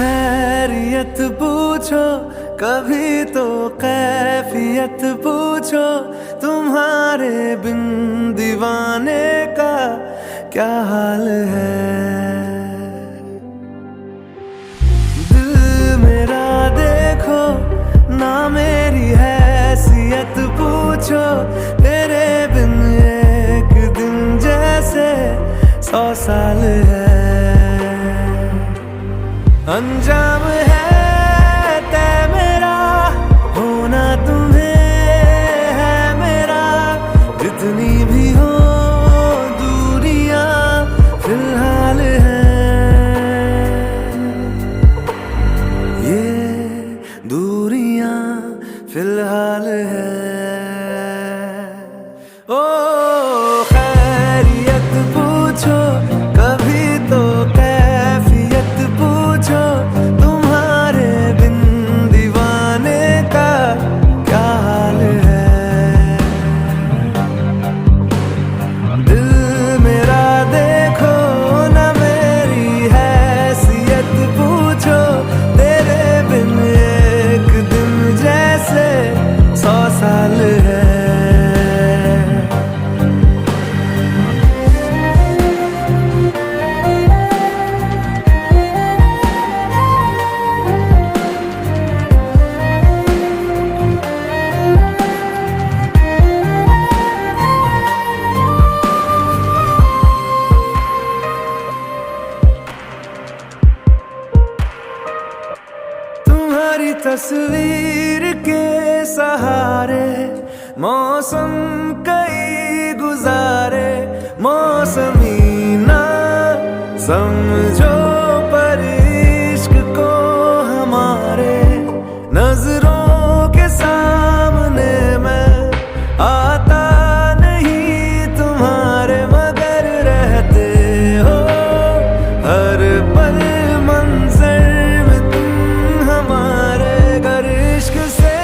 खैरियत पूछो कभी तो कैफियत पूछो, तुम्हारे बिन दीवाने का क्या हाल है। दिल मेरा देखो ना मेरी हैसियत पूछो, तेरे बिन एक दिन जैसे 100 साल है। अंजाम है तय मेरा, होना तुम्हें है मेरा, जितनी भी हो दूरियां फिलहाल हैं। ये दूरियां फिलहाल हैं। ओ खैरियत पूछो कभी तो कैफियत पूछो, तुम्हारे बिन दीवाने का क्या हाल है। दिल मेरा देखो ना मेरी हैसियत पूछो, तेरे बिन एक दिन जैसे 100 साल है। तुम्हारी तस्वीर के सहारे मौसम कई गुजारे, मौसमी ना समझो पर इश्क को हमारे, नजरों के सामने मैं आता नहीं तुम्हारे, मगर रहते हो हर पल मंजर में तुम हमारे। गर इश्क से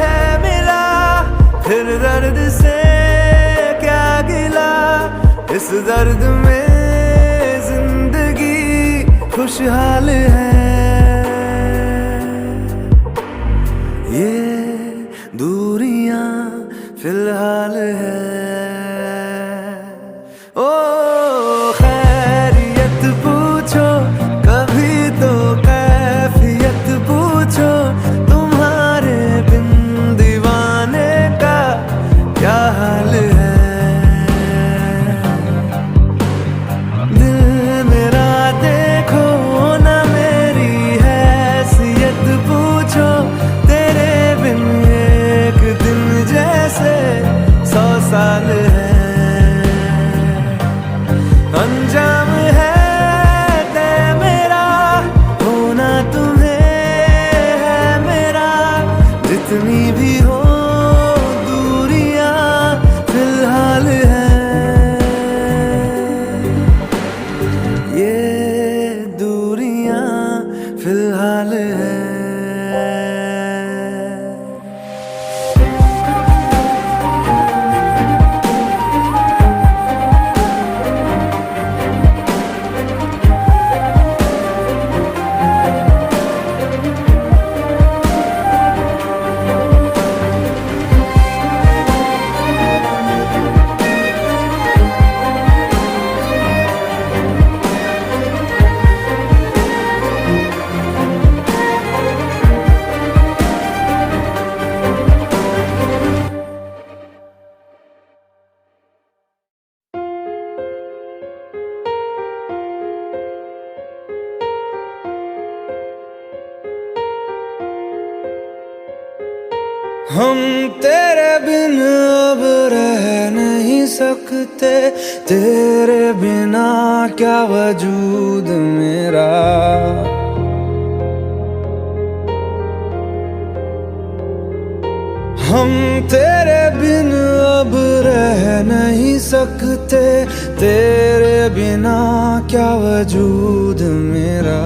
है मिला फिर दर्द से क्या गिला, इस दर्द में जिंदगी खुशहाल है। ये दूरियां फिलहाल है। ओ खैरियत पूछो कभी तो कैफियत पूछो, तुम्हारे बिन दीवाने का क्या हाल है। दिल मेरा देखो ना मेरी हैसियत पूछो, तेरे बिन एक दिन जैसे 100 साल है। अंजाम है तय मेरा, होना तुम्हें है मेरा, जितनी भी हो दूरियां फिलहाल हैं। ये दूरियां फिलहाल हैं। हम तेरे बिन अब रह नहीं सकते, तेरे बिना क्या वजूद मेरा। हम तेरे बिन अब रह नहीं सकते, तेरे बिना क्या वजूद मेरा।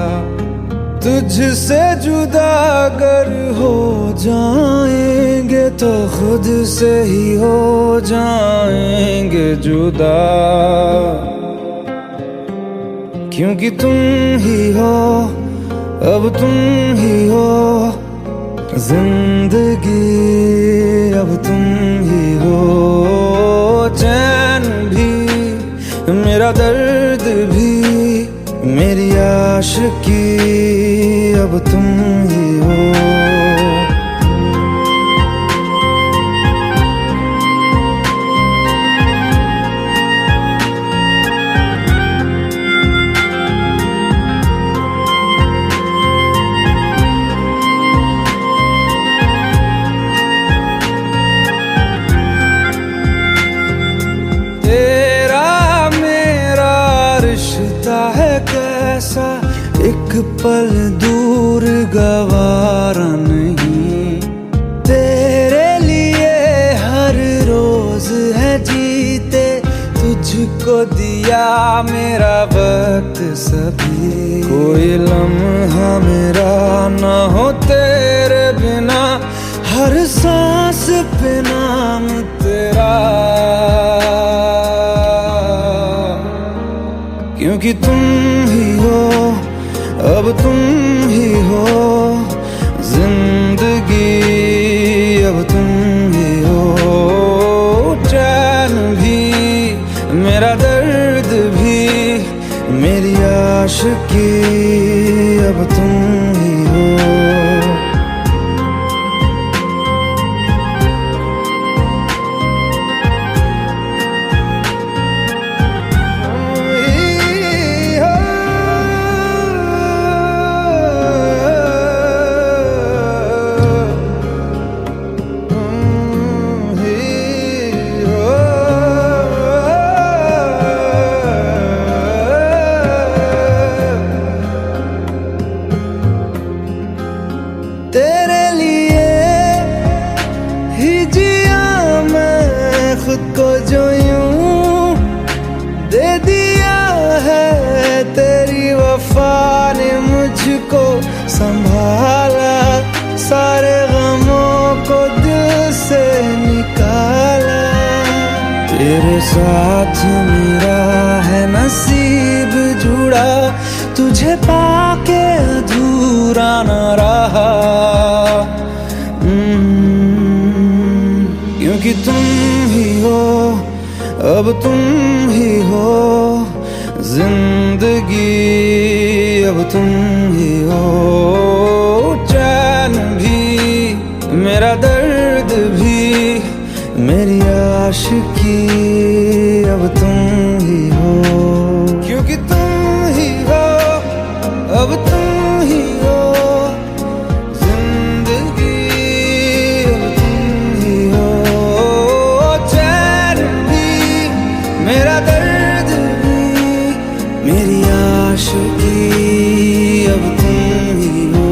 तुझसे जुदा अगर हो जाएंगे तो खुद से ही हो जाएंगे जुदा, क्योंकि तुम ही हो अब तुम ही हो जिंदगी, अब तुम ही हो चैन भी, मेरा दर्द भी, मेरी आशिकी, अब तुम ही हो। कैसा एक पल दूर गवारा नहीं, तेरे लिए हर रोज है जीते, तुझको दिया मेरा वक्त सभी, कोई लम्हा मेरा ना हो तेरे बिना, हर सांस पे नाम तेरा, क्योंकि तुम ही हो, अब तुम ही हो जिंदगी, अब तुम ही हो चैन भी, मेरा दर्द भी, मेरी आशिकी, अब तुम ही हो। तेरे लिए ही जिया मैं खुद को, जो यूं दे दिया है तेरी वफा ने मुझको संभाला, सारे गमों को दिल से निकाला, तेरे साथ मेरा है नसीब जुड़ा, तुझे पाके अधूरा न रहा, क्योंकि तुम ही हो, अब तुम ही हो जिंदगी, अब तुम ही हो चैन भी, मेरा दर्द भी, मेरी आशिकी, अब तुम ही हो, क्योंकि तुम ही हो, अब तुम ही हो जिंदगी, अब तुम ही हो चैन भी, मेरा दर्द भी, मेरी आशिकी, अब तुम ही हो।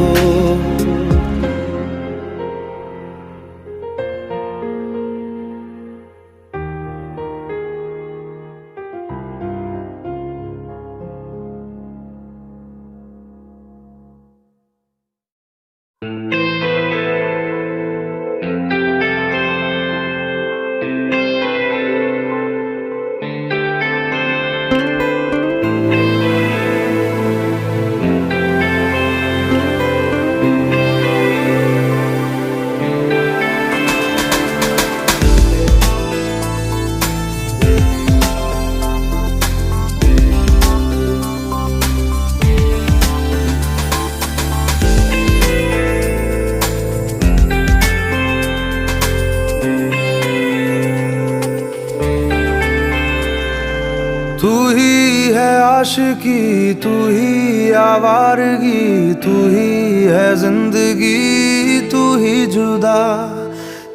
तू ही है आशिकी, तू ही आवारगी, तू ही है जिंदगी, तू ही जुदा,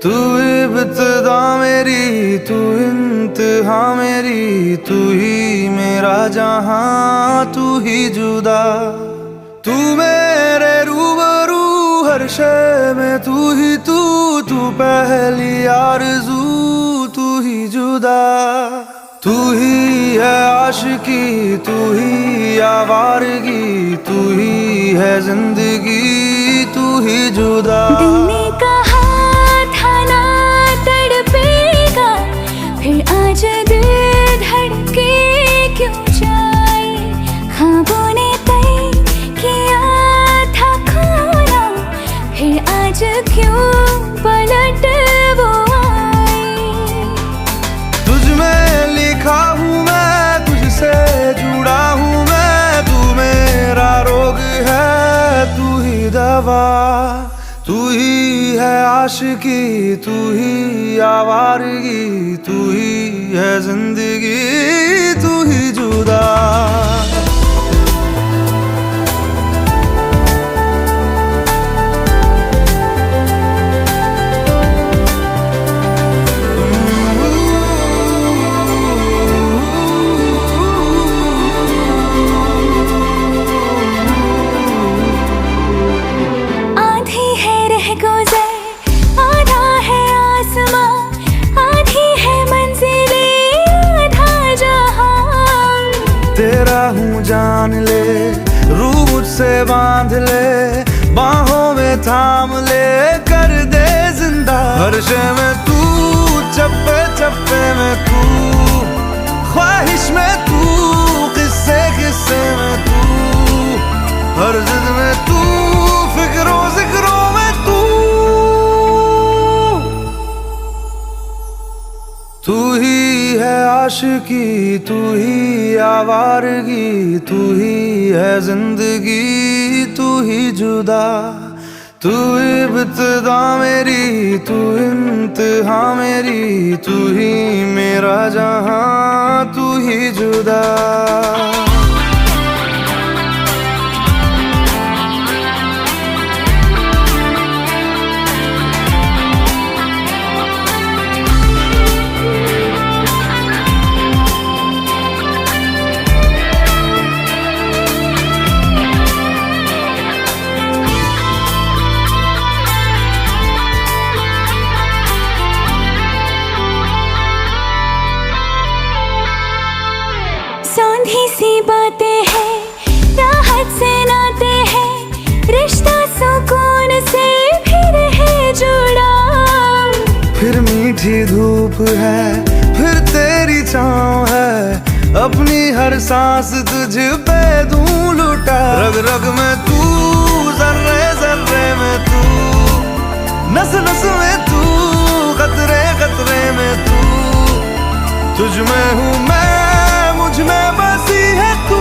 तू इब्तिदा मेरी, तू इंतहा मेरी, तू ही मेरा जहां, तू ही जुदा, तू मेरे रूबरू हर शय में, तू ही तू पहली आरज़ू, तू ही जुदा, तू ही है आशिकी, तू ही आवारगी, तू ही है जिंदगी, तू ही जुदा। दिल ने कहा था ना तड़पेगा, फिर आज दिल धड़के क्यों जाए, ख्वाबों ने तय किया आशिकी, तू ही आवारगी, तू ही है जिंदगी, तू ही जुदा। तेरा हूँ जान ले, रूह मुझसे बांध ले, बाहों में थाम ले, कर दे जिंदा। हर शय में तू, चप्पे चप्पे में तू, ख्वाहिश में तू, किस्से किस्से में तू, हर जिद में तू, फिक्रों जिक्रों में तू। तू ही है आशिकी, तू ही आवारगी, तू ही है जिंदगी, तू ही जुदा। तू इब्तिदा मेरी, तू इंतहा मेरी, तू ही मेरा जहां, तू ही जुदा। सौंधी सी बातें हैं, राहत से नाते हैं, रिश्ता सुकून से फिर है जुड़ा। फिर मीठी धूप है, फिर तेरी छाँव है, अपनी हर सांस तुझ पे दूं लुटा। रग रग में तू, जर्रे जर्रे में तू, नस नस में तू, कतरे कतरे में तू, तुझ में हूँ मैं, मुझ में बसी है तू।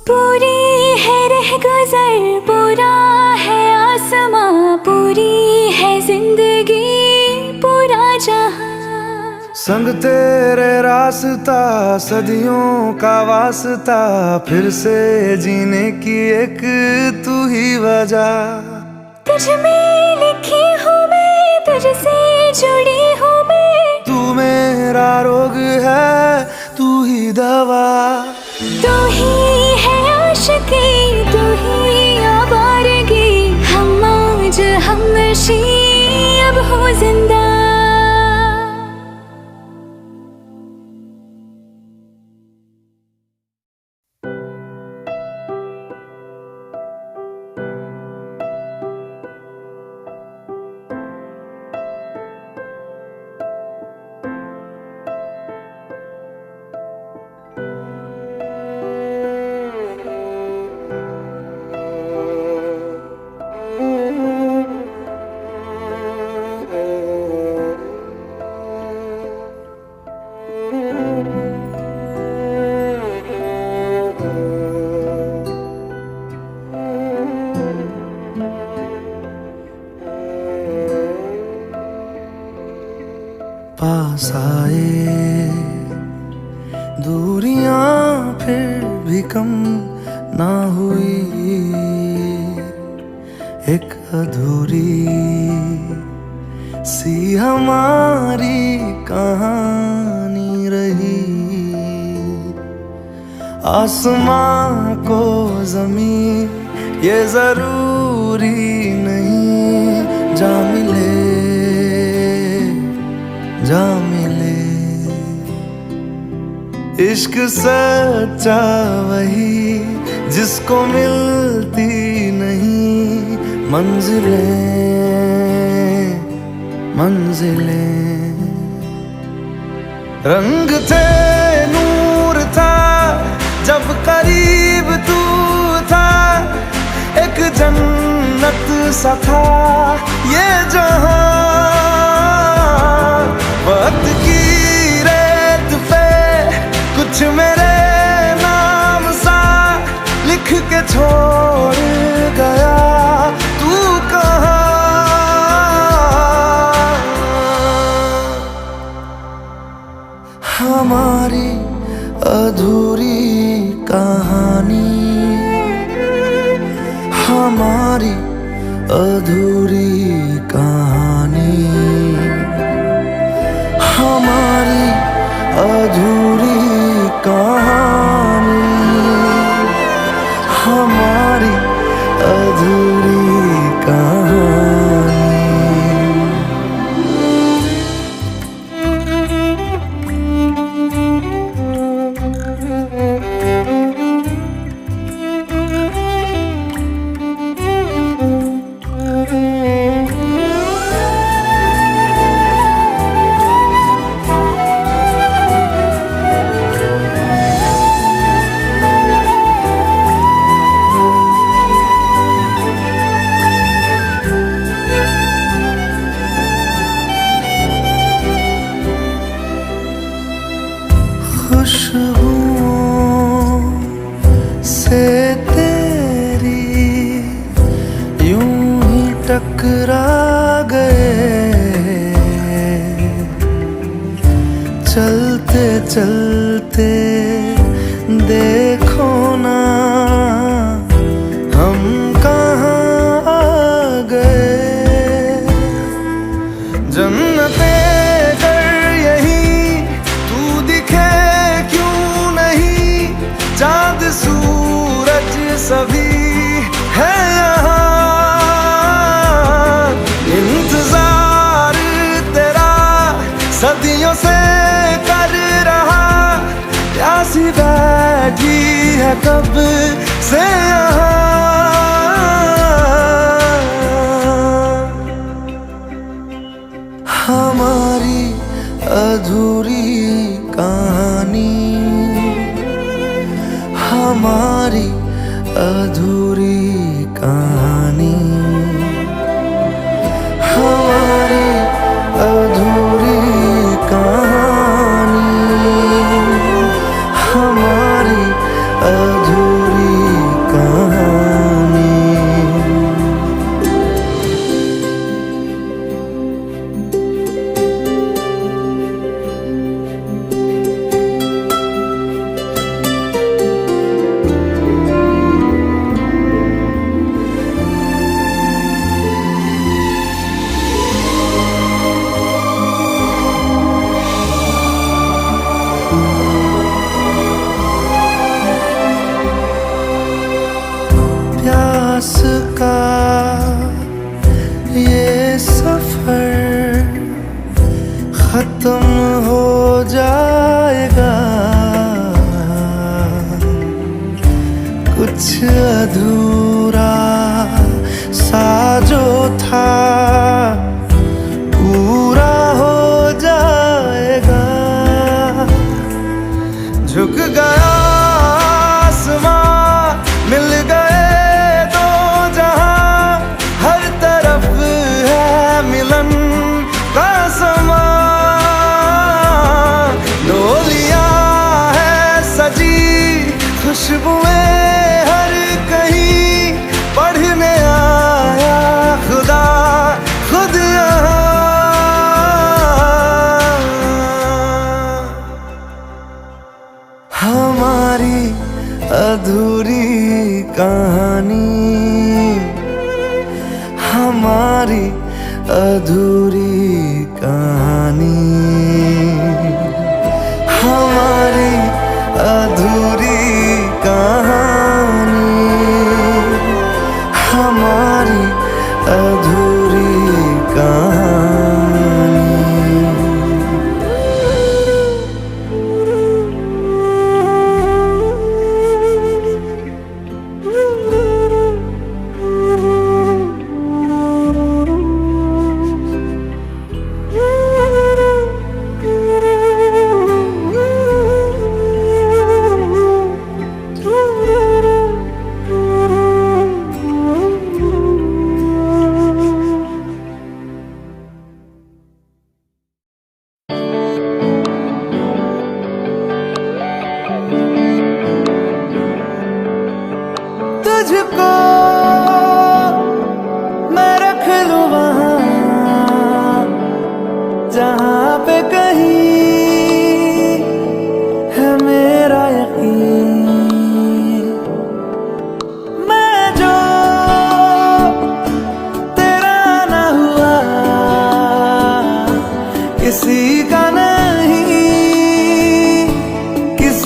पूरी है रह गुजर, पूरा है आसमां, पूरी है जिंदगी, पूरा जहां। संग तेरे रास्ता, सदियों का वास्ता, फिर से जीने की एक तू ही वजह। तुझ में लिखी हूँ मैं, तुझसे जुड़ी हूँ मैं, तू मेरा रोग है, तू ही दवा। तू ही है आशिकी, तू ही आवारगी, हम आज हमनशी अब हो जिंदा। पास आए दूरियां फिर भी कम ना हुई, एक अधूरी सी हमारी कहानी रही। आसमां को ज़मीन ये जरूरी नहीं, जा मिले जा मिले। इश्क सच्चा वही जिसको मिलती नहीं मंजिलें मंजिलें। रंग थे नूर था जब करीब तू था, एक जन्नत सा था ये जहां। वक्त की रेत पे कुछ मेरे नाम सा लिख के छोड़ गया तू कहाँ। हमारी अधूरी कहानी, हमारी अधूरी कहानी, हमारी अधूरी कहानी, हमारी अधूरी कहानी। खुशबुओं से तेरी यूं ही टकरा गए, चलते चलते देखो ना हम कहाँ आ गए। जन्नते कर यही तू दिखे चाँद सूरज सभी है यहाँ। इंतजार तेरा सदियों से कर रहा, प्यासी बैठी है कब से यहाँ। हमारी अधूरी कहानी, हमारी अधूरी कहानी, हमारी अधूरी कहानी, हमारी अधूरी कहानी। प्यास का ये सफर खत्म हो जाएगा, कुछ अधूरा सा जो था पूरा हो जाएगा। झुक गया आसमां, मिल गए दो जहां, हर तरफ है मिलन का समा। डोलियां है सजी, खुशबुएं हर कहीं, पढ़ने आया खुदा खुद यहाँ। हमारी अधूरी कहानी, हमारी अधूरी कहानी, हमारी अधूरी कहानी, हमारी अधूरी कहानी। तुझको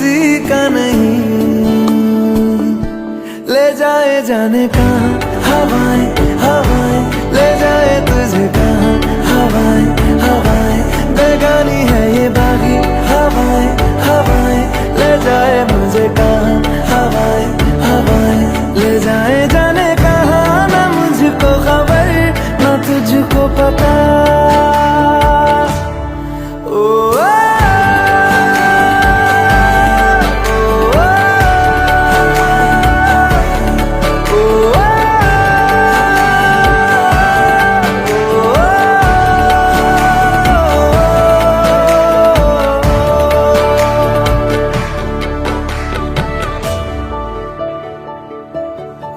किसी का नहीं। ले जाए जाने कहाँ हवाएं हवाएं, ले जाए तुझे कहाँ हवाएं हवाएं, बेगानी है ये बागी हवाएं हवाएं, ले जाए मुझे कहाँ हवाएं हवाएं, ले जाए जाने कहाँ ना मुझको खबर ना तुझको पता।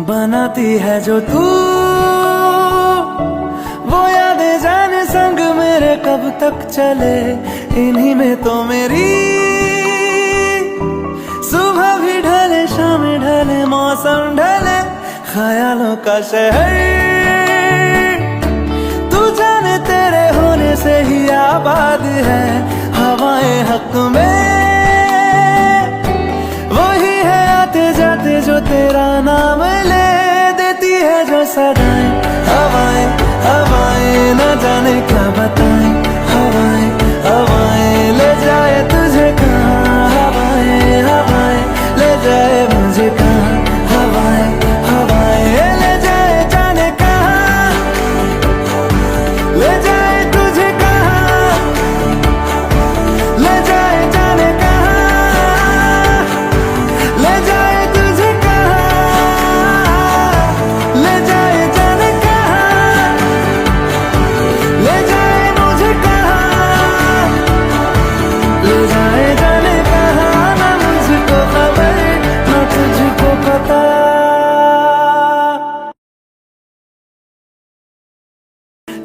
बनाती है जो तू वो यादें जाने संग मेरे कब तक चले, इन्हीं में तो मेरी सुबह भी ढले शाम ढले मौसम ढले, ख्यालों का शहर तू जाने तेरे होने से ही आबाद है। हवाएं हक में वही है आते जाते जो तेरा नाम ले देती है जो सदाएं। हवाएं हवाएं न जाने क्या बताएं, हवाएं हवाएं ले जाए तुझे कहाँ, हवाएं हवाएं ले जाए मुझे कहाँ, हवाएं हवाएं ले जाए जाने कहाँ, ले जाए तुझे कहाँ, ले जाए जाने कहाँ, ले जाए तुझे कहाँ, ले जाए जाने कहाँ, ले जाए मुझे कहाँ, ले जाए जाने कहाँ, ना मुझको खबर ना तुझको पता।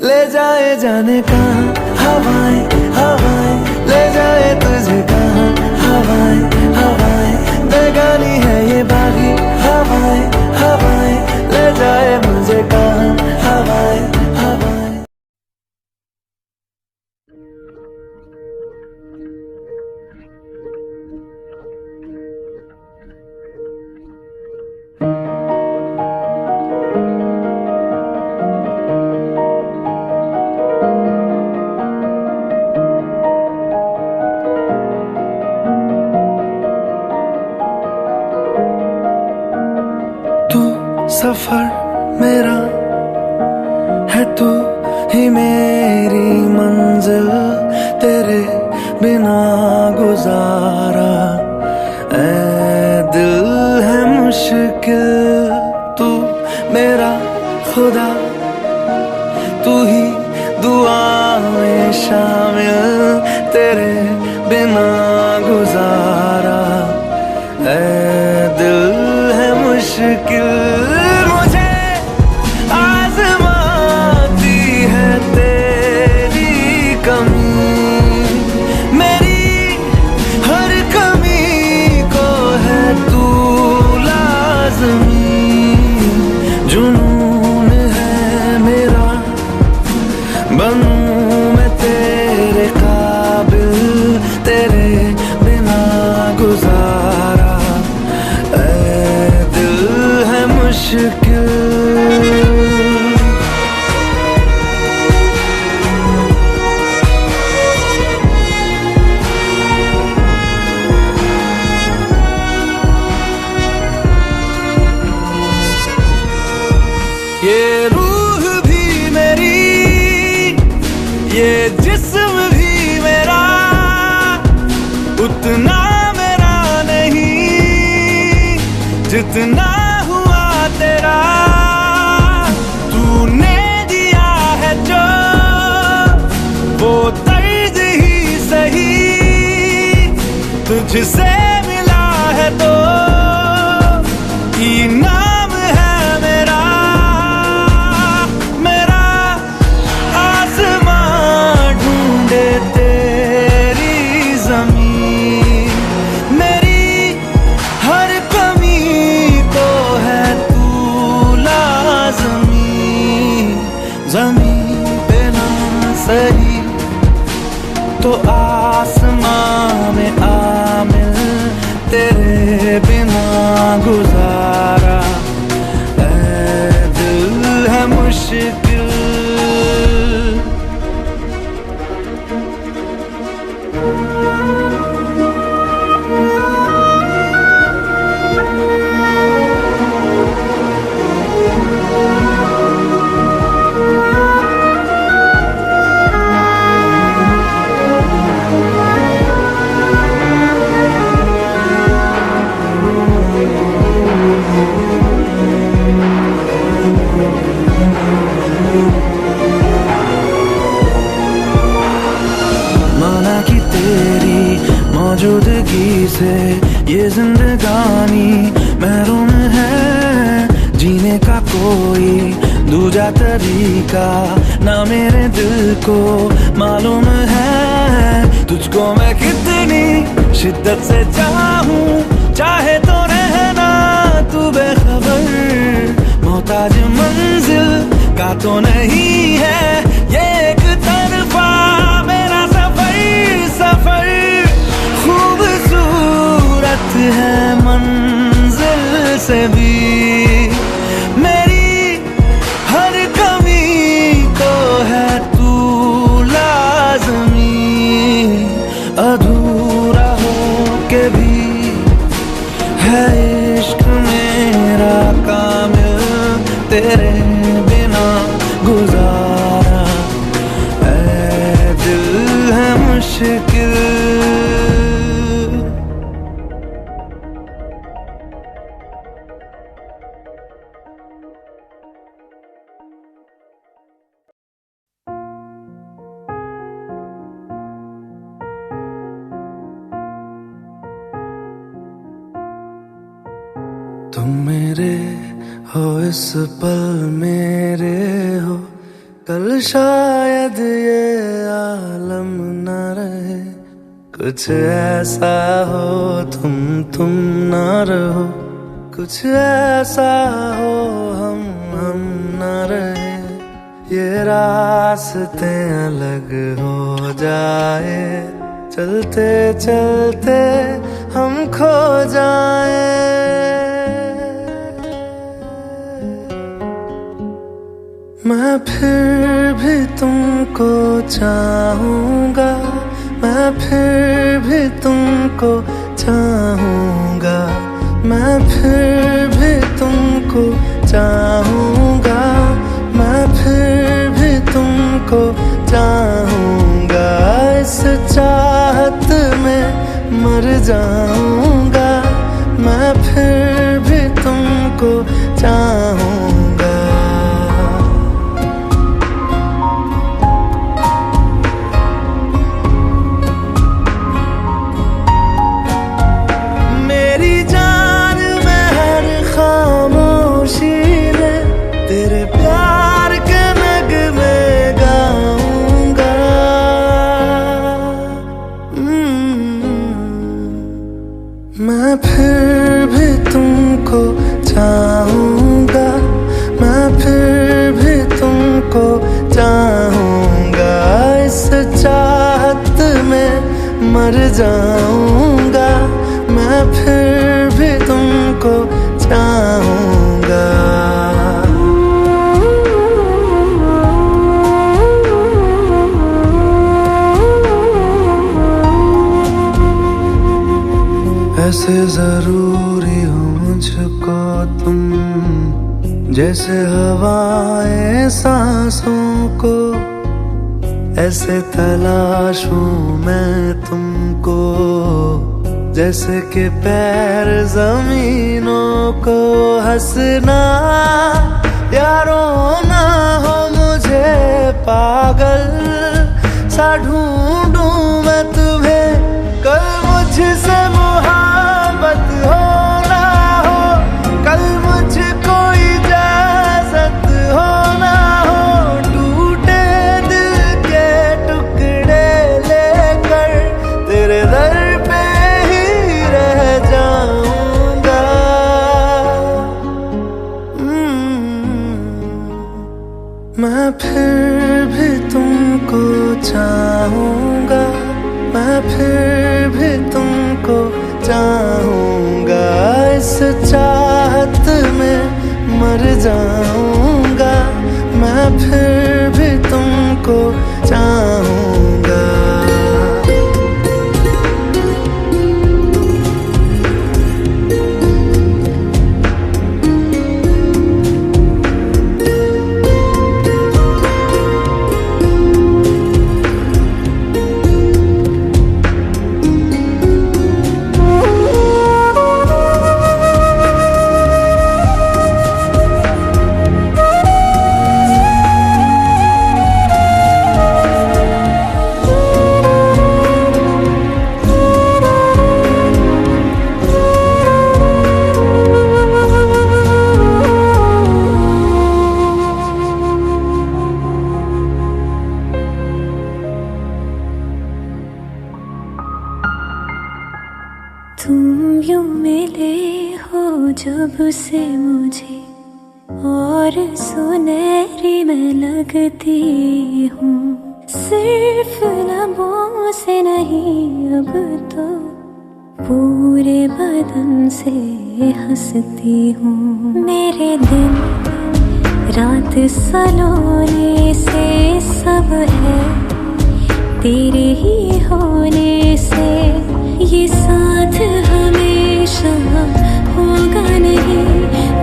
ले जाए जाने कहाँ हवाएं हवाएं, ले जाए तुझे कहाँ, हवाएं हवाएं, बेगानी है ये बागी हवाएं हवाएं, ले जाए मुझे कहाँ, हवाएं हवाएं। तू सफर मेरा है, तू ही मेरी मंजिल, तेरे बिना गुजारा ऐ दिल है मुश्किल। तू मेरा खुदा, तू ही दुआ में शामिल, तेरे बिना गुजारा ऐ दिल है मुश्किल। मुझे आज़माती है तेरी कमी, मेरी हर कमी को है तू लाज़मी। जुनून है मेरा बनूं मैं तेरे काबिल, तेरे बिना गुजारा ऐ दिल है मुश्किल। ये रूह भी मेरी, ये जिस्म भी मेरा, उतना मेरा नहीं जितना हुआ तेरा। तूने दिया है जो वो तर्ज ही सही, तुझसे मिला है तो इनाम है मेरा। मेरा आसमां ढूंढे तेरी ज़मीन, मेरी हर कमी को है तू लाज़मी। ज़मीन पे ना सही तो आसमां में आ मिल, गुजारा। ऐ दिल है मुश्किल। माना कि तेरी मौजूदगी से ये जिंदगानी महरूम है। जीने का कोई दूजा तरीका ना मेरे दिल को मालूम है। तुझको मैं कितनी शिद्दत से चाहूं, चाहे तो रहना तू बेखबर। मोहताज मंजिल का तो नहीं है ये एक तरफा मेरा सफर। खूबसूरत है मंजिल से भी मेरी हर कमी को है तू लाज़मी। अधूरा हो के भी है इश्क मेरा कामिल, तेरे बिना गुजारा। ऐ दिल है मुश्किल। तुम मेरे हो इस पल मेरे हो, कल शायद ये आलम न रहे। कुछ ऐसा हो तुम न रहो, कुछ ऐसा हो हम न रहे। ये रास्ते अलग हो जाए, चलते चलते हम खो जाए। मैं फिर भी तुमको चाहूँगा, मैं फिर भी तुमको चाहूँगा, मैं फिर भी तुमको चाहूँगा, मैं फिर भी तुमको चाहूँगा। इस चाहत में मर जाऊँगा, मैं फिर भी तुमको चाहूँगा। मैं फिर भी तुमको चाहूँगा, मैं फिर भी तुमको चाहूँगा। इस चाहत में मर जाऊँगा, मैं फिर भी तुमको चाहूँगा। ऐसे जरूरी हो मुझको तुम, जैसे हवाएं सांसों को। ऐसे तलाशूं मैं तुमको, जैसे कि पैर जमीनों को। हंसना या रोना हो मुझे पागल सा ढूंढूं मैं तुम्हें। कल मुझसे मोहब्बत हो ना हो, कल मुझको इजाजत हो ना हो। टूटे दिल के टुकड़े लेकर तेरे दर पे ही रह जाऊंगा। मैं फिर भी तुमको चाहूँ, जाऊंगा, मैं फिर भी तुमको चाहूंगा। तुम यूं मिले हो जब से मुझे, और सुनहरी मैं लगती हूँ। सिर्फ लबों से नहीं, अब तो पूरे बदन से हंसती हूँ। मेरे दिन रात सलोने से सब है तेरे ही होने से। ये साथ हमेशा होगा नहीं,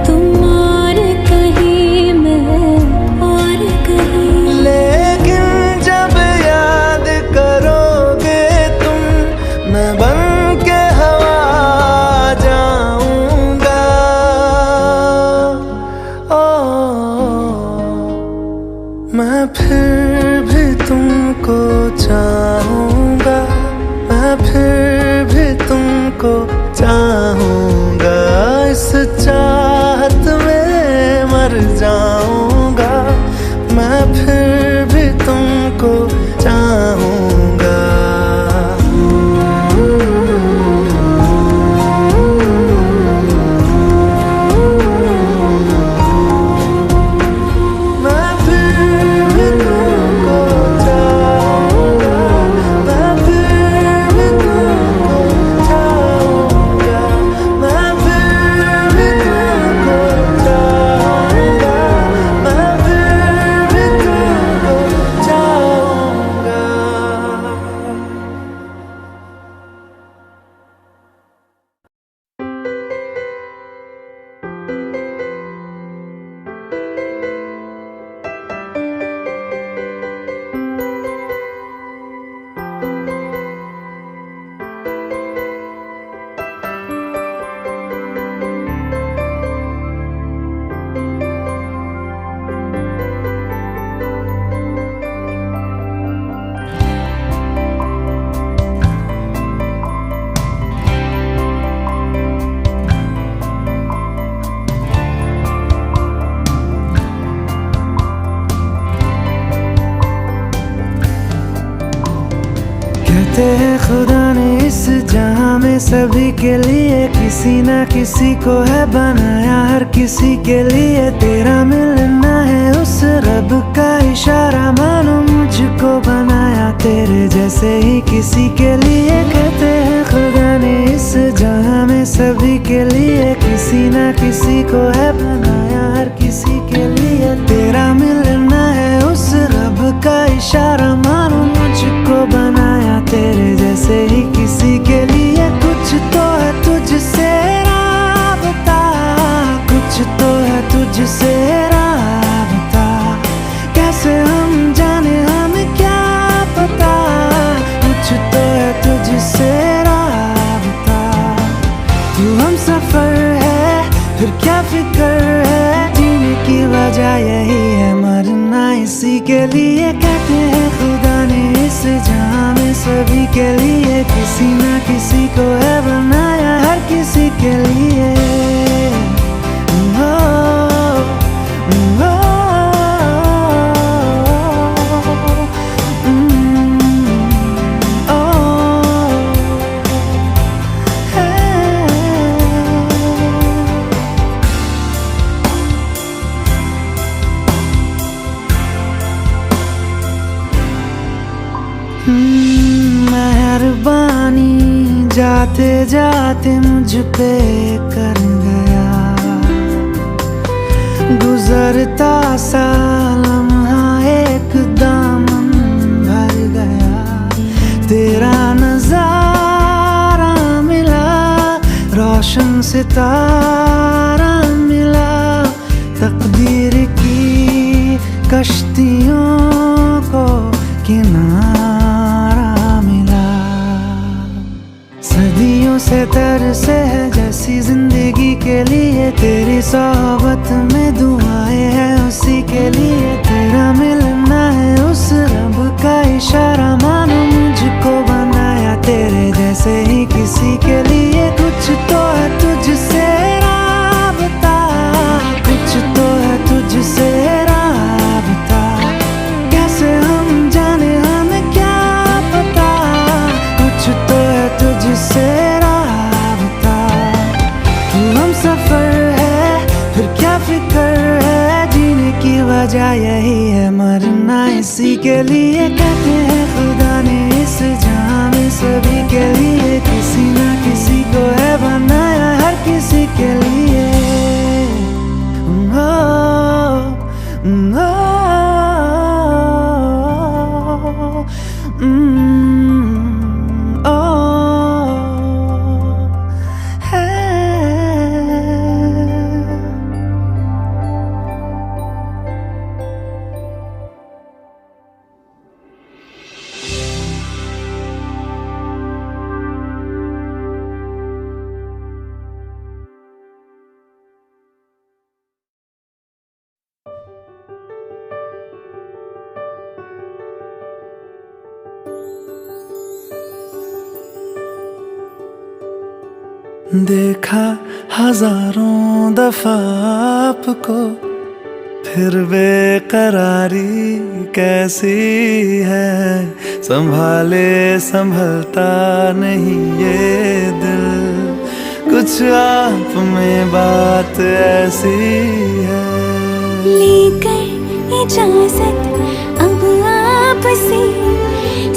तुम और कहीं मैं और कहीं। लेकिन जब याद करोगे तुम, मैं बन के हवा जाऊंगा। मैं फिर भी तुमको चाहूंगा, मैं फिर भी तुमको चाहूंगा। इस चाहत में मर जाऊंगा, मैं फिर भी तुमको चाहूंगा। कहते हैं खुदा ने इस जहां में सभी के लिए किसी ना किसी को है बनाया, हर किसी के लिए तेरा मिलना है उस रब का इशारा। मानो मुझको बनाया तेरे जैसे ही किसी के लिए। कहते हैं खुदा ने इस जहां में सभी के लिए किसी ना किसी को है बनाया, हर किसी के लिए तेरा मिलना है उस रब का इशारा। मानो मुझको बनाया तेरे जैसे ही किसी के लिए। कुछ तो है तुझसे राबता, कुछ तो है तुझसे राबता। कैसे हम जाने हमें क्या पता, कुछ तो है तुझसे राबता। तू हम सफर है फिर क्या फिक्र है, जीने की वजह यही है मरना इसी के लिए। कहते हैं खुदा ने इस जहां में सभी के लिए किसी ना किसी को है बनाया, हर किसी के लिए। मेहरबानी जाते जाते मुझ पे कर गया, गुजरता सा लम्हा एक दामन भर गया, तेरा नजारा मिला, रोशन सितारा मिला, तकदीर की कश्तियों को किनारा मिला। सदियों से तरसे है जैसी जिंदगी के लिए, तेरी सोहबत में दुआएं हैं उसी के लिए, तेरा मिलना है उस रब का इशारा, मानो मुझको बनाया तेरे जैसे ही किसी के लिए। कुछ तो है तुझसे राबता, कुछ तो है तुझसे राबता, कैसे हम जाने हमें क्या पता, कुछ तो है तुझसे राबता। तू हम सफर है फिर क्या फिक्र है, जीने की वजह यही है, मरना इसी के लिए। कहते हैं खुदा ने इस जहां में सभी के लिए किसी ना किसी को है बनाया, हर किसी के लिए। देखा हजारों दफा आपको, फिर बेकरारी कैसी है, संभाले संभलता नहीं ये दिल, कुछ आप में बात ऐसी है। लेकर इजाजत अब आपसे,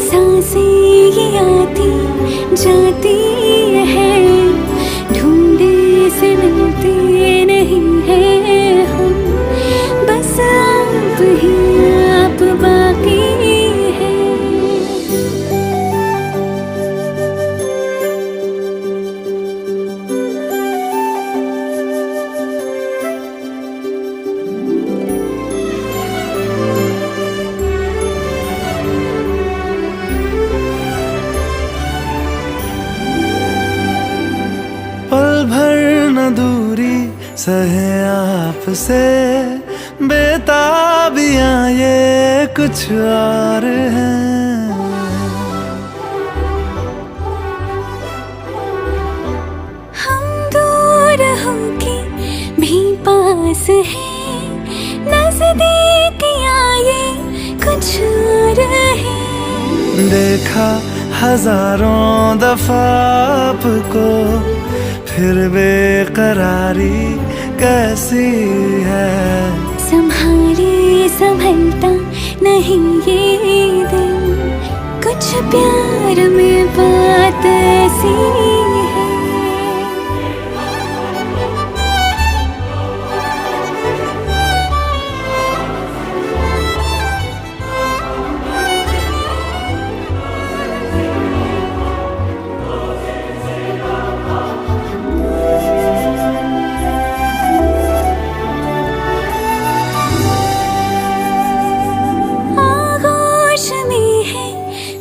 सांसें ये आती जाती है, ढूंढे से मिलते नहीं है हम, बस आप ही आप बाकी है। पल भर न दूरी सहे आपसे, बेताबियां ये कुछ और हैं। हम दूर होके भी पास हैं, नजदीकियां ये कुछ और है। देखा हजारों दफा आपको, फिर बेकरारी कैसी है, संभाले संभलता नहीं ये दिल, कुछ प्यार में बात ऐसी है।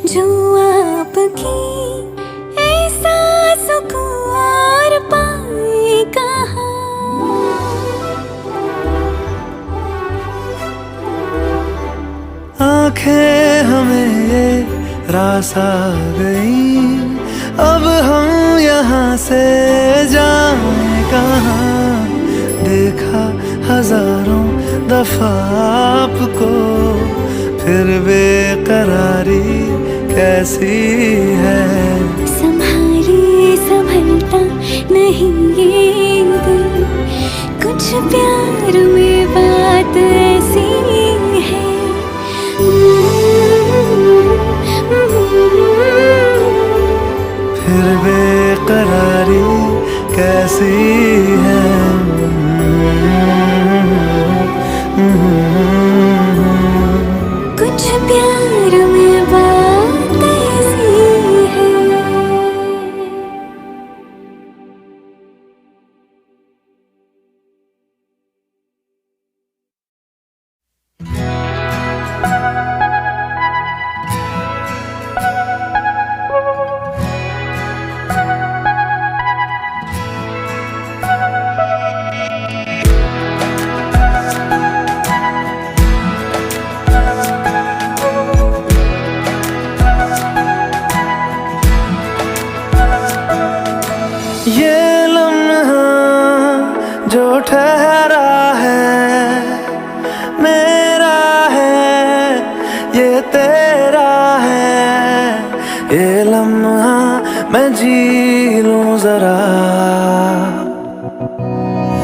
जो आपकी ऐसा सुकून और पाए कहाँ, आंखें हमें ये रास आ गई, अब हम यहाँ से जाएं कहाँ। देखा हजारों दफा आपको, फिर बेकरारी कैसी है, संभाले संभलता नहीं ये दिल, कुछ प्यार में बात ऐसी है। फिर बेकरारी कैसी है। ठहरा है, मेरा है, ये तेरा है, ये लम्हा मैं जी लूं जरा।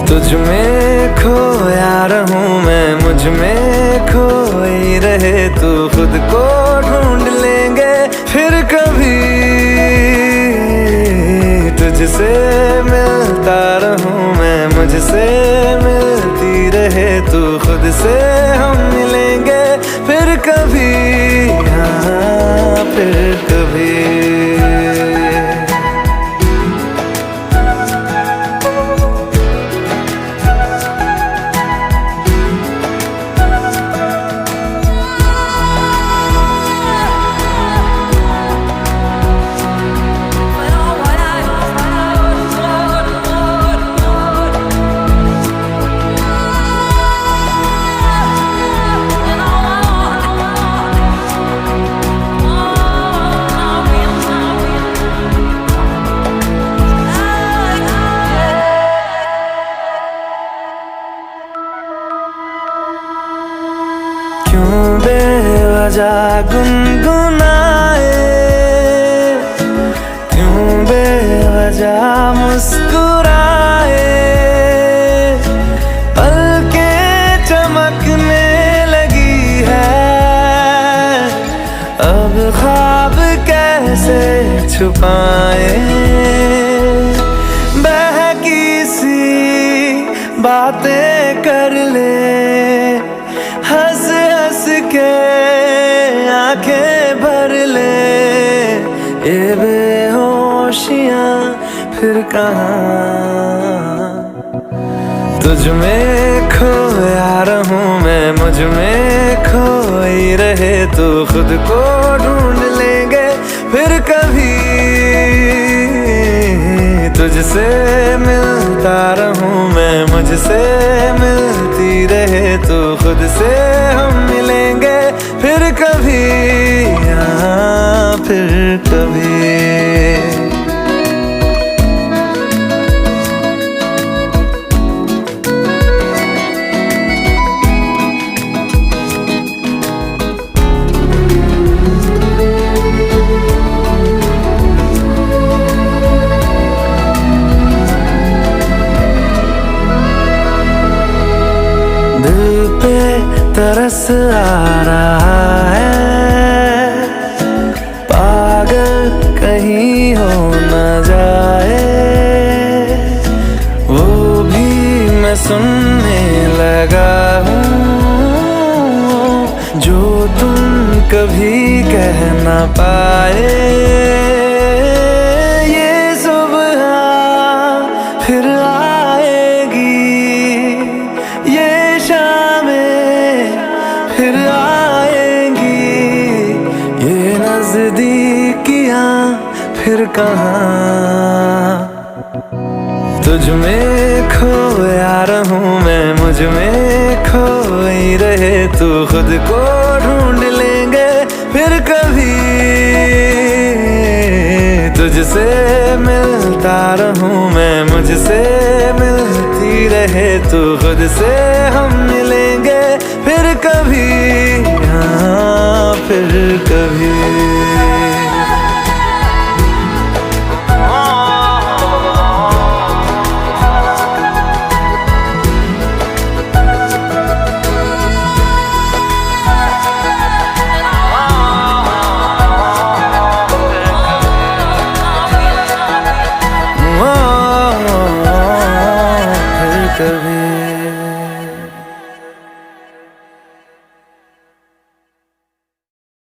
तुझ में खोया रहूं मैं, मुझ में खोई रहे तू, खुद को ढूंढ लेंगे फिर कभी। तुझसे मिलता रहूं मैं, मुझसे मिलती रहे तू, खुद से हम मिलेंगे फिर कभी, हाँ फिर कभी। क्यों बेवजह गुनगुनाए, क्यों बेवजह मुस्कुराए, पलकें चमकने लगी है, अब ख्वाब कैसे छुपाए। बहकी सी बातें कर ले, हंस हंस के आंखें भर ले, ये बेहोशियां फिर कहाँ। तुझ में खोया रहूं मैं, मुझ में खोई रहे तू, खुद को ढूंढ लेंगे फिर कभी। तुझसे मिलता रहूं मैं, मुझसे मिलती रहे तू, खुद से हम मिलेंगे फिर कभी, हाँ फिर कभी। दिल पे तरस आ रहा है, पागल कहीं हो न जाए, वो भी मैं सुनने लगा हूँ, जो तुम कभी कह न पाए। ये सुबह फिर आएगी, ये शामें फिर आएंगी, ये नजदीकियां फिर कहाँ। तुझ में खोया रहूं मैं, मुझ में खोई रहे तू, खुद को ढूंढ लेंगे फिर कभी। तुझसे मिलता रहूं मैं, मुझसे मिलती रहे तू, खुद से हम मिलेंगे फिर कभी, हाँ फिर कभी। कभी